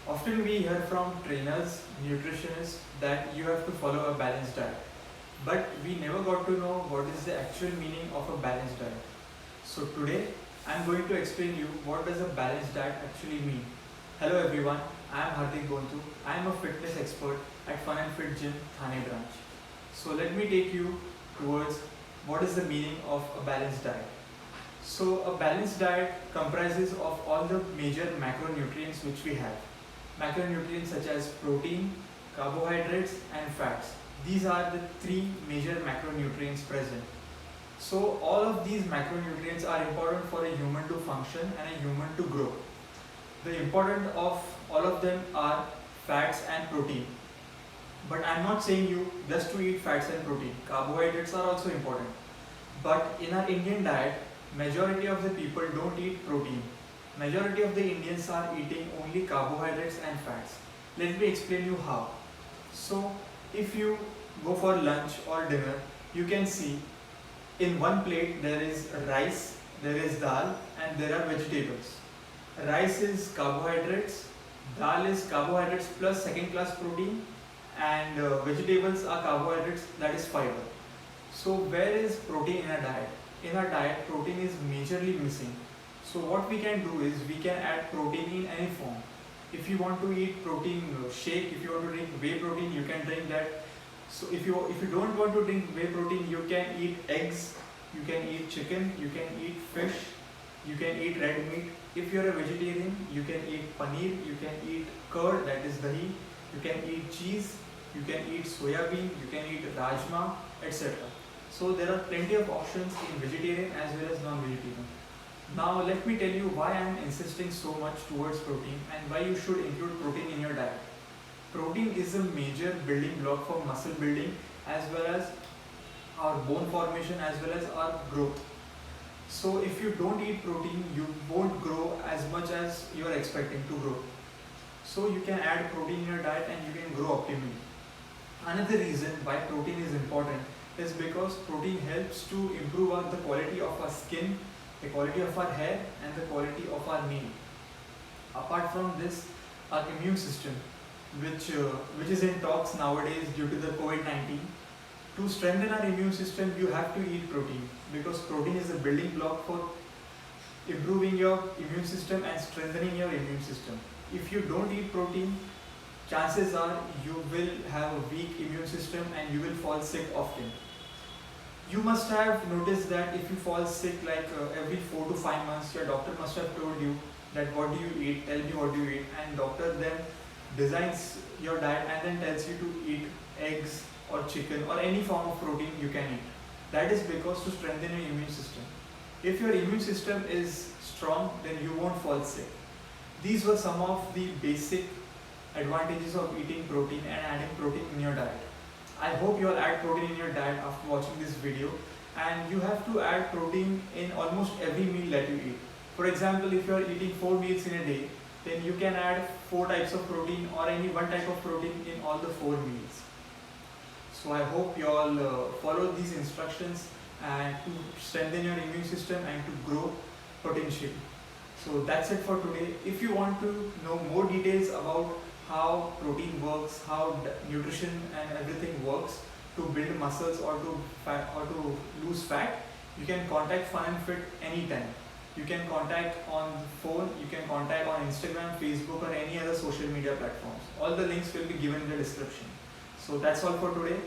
Often we hear from trainers, nutritionists that you have to follow a balanced diet. But we never got to know what is the actual meaning of a balanced diet. So today I am going to explain you what does a balanced diet actually mean. Hello everyone, I am Hardik Bontu. I am a fitness expert at Fun and Fit Gym, Thane branch. So let me take you towards what is the meaning of a balanced diet. So a balanced diet comprises of all the major macronutrients which we have. Macronutrients such as protein, carbohydrates and fats. These are the three major macronutrients present. So all of these macronutrients are important for a human to function and a human to grow. The important of all of them are fats and protein. But I am not saying you just to eat fats and protein. Carbohydrates are also important. But in our Indian diet, majority of the people don't eat protein. Majority of the Indians are eating only carbohydrates and fats. Let me explain you how. So if you go for lunch or dinner, you can see in one plate there is rice, there is dal and there are vegetables. Rice is carbohydrates, dal is carbohydrates plus second class protein and vegetables are carbohydrates, that is fiber. So where is protein in our diet? In our diet, protein is majorly missing. So what we can do is we can add protein in any form. If you want to eat protein shake, if you want to drink whey protein, you can drink that. So if you don't want to drink whey protein, you can eat eggs, you can eat chicken, you can eat fish, you can eat red meat. If you are a vegetarian, you can eat paneer, you can eat curd, that is dahi, you can eat cheese, you can eat soya bean, you can eat rajma, etc. So there are plenty of options in vegetarian as well as non-vegetarian. Now let me tell you why I am insisting so much towards protein and why you should include protein in your diet. Protein is a major building block for muscle building as well as our bone formation as well as our growth. So if you don't eat protein, you won't grow as much as you are expecting to grow. So you can add protein in your diet and you can grow optimally. Another reason why protein is important is because protein helps to improve the quality of our skin, the quality of our hair and the quality of our nail. Apart from this, our immune system, which is in talks nowadays due to the COVID-19, to strengthen our immune system you have to eat protein because protein is a building block for improving your immune system and strengthening your immune system. If you don't eat protein, chances are you will have a weak immune system and you will fall sick often. You must have noticed that if you fall sick like every 4 to 5 months, your doctor must have told you that what do you eat, tell me what do you eat, and doctor then designs your diet and then tells you to eat eggs or chicken or any form of protein you can eat. That is because to strengthen your immune system. If your immune system is strong, then you won't fall sick. These were some of the basic advantages of eating protein and adding protein in your diet. I hope you will add protein in your diet after watching this video, and you have to add protein in almost every meal that you eat. For example, if you are eating 4 meals in a day, then you can add 4 types of protein or any one type of protein in all the 4 meals. So I hope you all follow these instructions and to strengthen your immune system and to grow potentially. So that's it for today. If you want to know more details about how protein works, how nutrition and everything works to build muscles or to lose fat, you can contact Fun and Fit anytime. You can contact on phone, you can contact on Instagram, Facebook or any other social media platforms. All the links will be given in the description. So that's all for today.